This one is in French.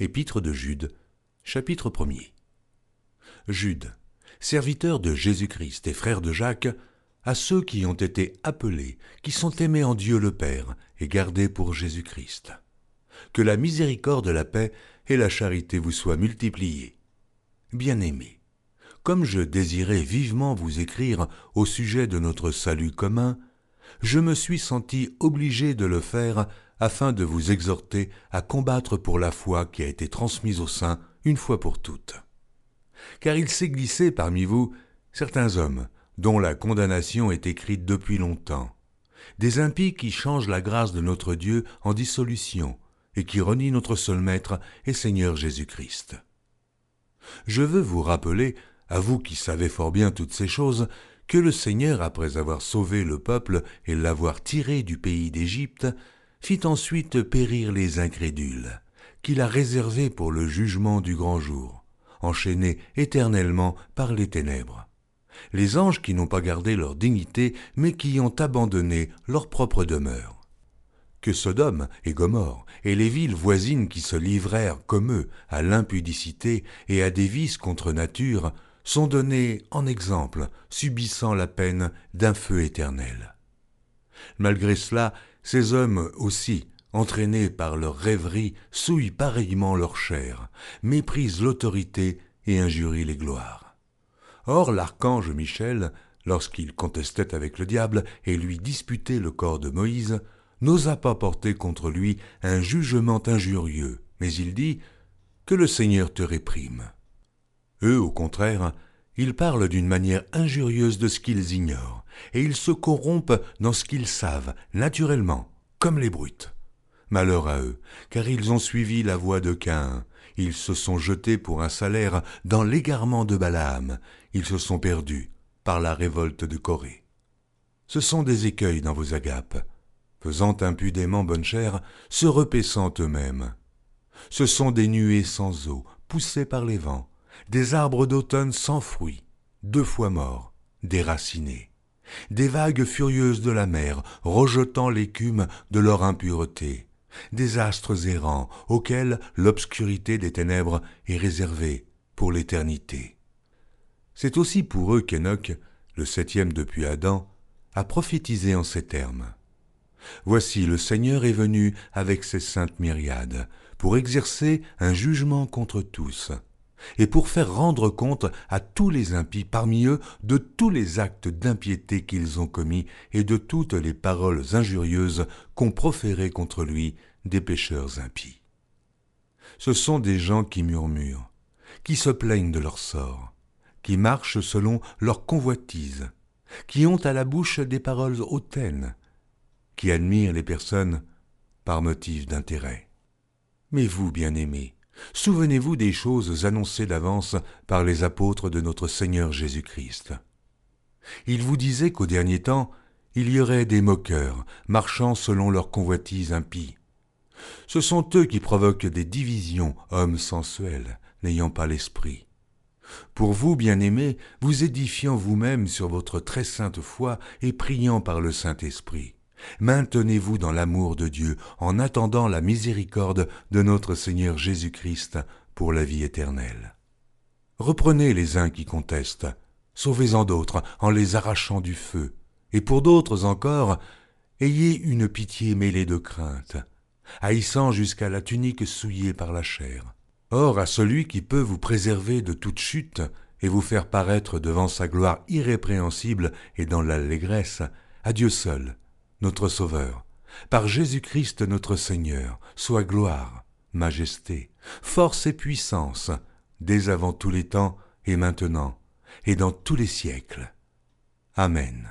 Épître de Jude, chapitre 1er. Jude, serviteur de Jésus-Christ et frère de Jacques, à ceux qui ont été appelés, qui sont aimés en Dieu le Père et gardés pour Jésus-Christ. Que la miséricorde, la paix et la charité vous soient multipliées. Bien-aimés, comme je désirais vivement vous écrire au sujet de notre salut commun, je me suis senti obligé de le faire afin de vous exhorter à combattre pour la foi qui a été transmise aux saints une fois pour toutes. Car il s'est glissé parmi vous certains hommes dont la condamnation est écrite depuis longtemps, des impies qui changent la grâce de notre Dieu en dissolution et qui renient notre seul Maître et Seigneur Jésus-Christ. Je veux vous rappeler, à vous qui savez fort bien toutes ces choses, que le Seigneur, après avoir sauvé le peuple et l'avoir tiré du pays d'Égypte, fit ensuite périr les incrédules, qu'il a réservés pour le jugement du grand jour, enchaînés éternellement par les ténèbres. Les anges qui n'ont pas gardé leur dignité, mais qui ont abandonné leur propre demeure. Que Sodome et Gomorrhe et les villes voisines qui se livrèrent comme eux à l'impudicité et à des vices contre nature sont donnés en exemple, subissant la peine d'un feu éternel. Malgré cela, ces hommes aussi, entraînés par leur rêverie, souillent pareillement leur chair, méprisent l'autorité et injurient les gloires. Or l'archange Michel, lorsqu'il contestait avec le diable et lui disputait le corps de Moïse, n'osa pas porter contre lui un jugement injurieux, mais il dit « Que le Seigneur te réprime ». Eux, au contraire, ils parlent d'une manière injurieuse de ce qu'ils ignorent, et ils se corrompent dans ce qu'ils savent, naturellement, comme les brutes. Malheur à eux, car ils ont suivi la voie de Caïn, ils se sont jetés pour un salaire dans l'égarement de Balaam, ils se sont perdus par la révolte de Corée. Ce sont des écueils dans vos agapes, faisant impudemment bonne chère, se repaissant eux-mêmes. Ce sont des nuées sans eau, poussées par les vents, des arbres d'automne sans fruits, 2 fois morts, déracinés, des vagues furieuses de la mer, rejetant l'écume de leur impureté, des astres errants auxquels l'obscurité des ténèbres est réservée pour l'éternité. C'est aussi pour eux qu'Enoch, le 7e depuis Adam, a prophétisé en ces termes. Voici, le Seigneur est venu avec ses saintes myriades, pour exercer un jugement contre tous, et pour faire rendre compte à tous les impies parmi eux de tous les actes d'impiété qu'ils ont commis et de toutes les paroles injurieuses qu'ont proférées contre lui des pécheurs impies. Ce sont des gens qui murmurent, qui se plaignent de leur sort, qui marchent selon leur convoitise, qui ont à la bouche des paroles hautaines, qui admirent les personnes par motif d'intérêt. Mais vous, bien-aimés, souvenez-vous des choses annoncées d'avance par les apôtres de notre Seigneur Jésus-Christ. Ils vous disaient qu'au dernier temps, il y aurait des moqueurs, marchant selon leur convoitise impie. Ce sont eux qui provoquent des divisions, hommes sensuels, n'ayant pas l'esprit. Pour vous, bien-aimés, vous édifiant vous-même sur votre très sainte foi et priant par le Saint-Esprit, maintenez-vous dans l'amour de Dieu en attendant la miséricorde de notre Seigneur Jésus-Christ pour la vie éternelle. Reprenez les uns qui contestent, sauvez-en d'autres en les arrachant du feu, et pour d'autres encore, ayez une pitié mêlée de crainte, haïssant jusqu'à la tunique souillée par la chair. Or, à celui qui peut vous préserver de toute chute et vous faire paraître devant sa gloire irrépréhensible et dans l'allégresse, à Dieu seul, notre Sauveur, par Jésus-Christ notre Seigneur, soit gloire, majesté, force et puissance, dès avant tous les temps et maintenant, et dans tous les siècles. Amen.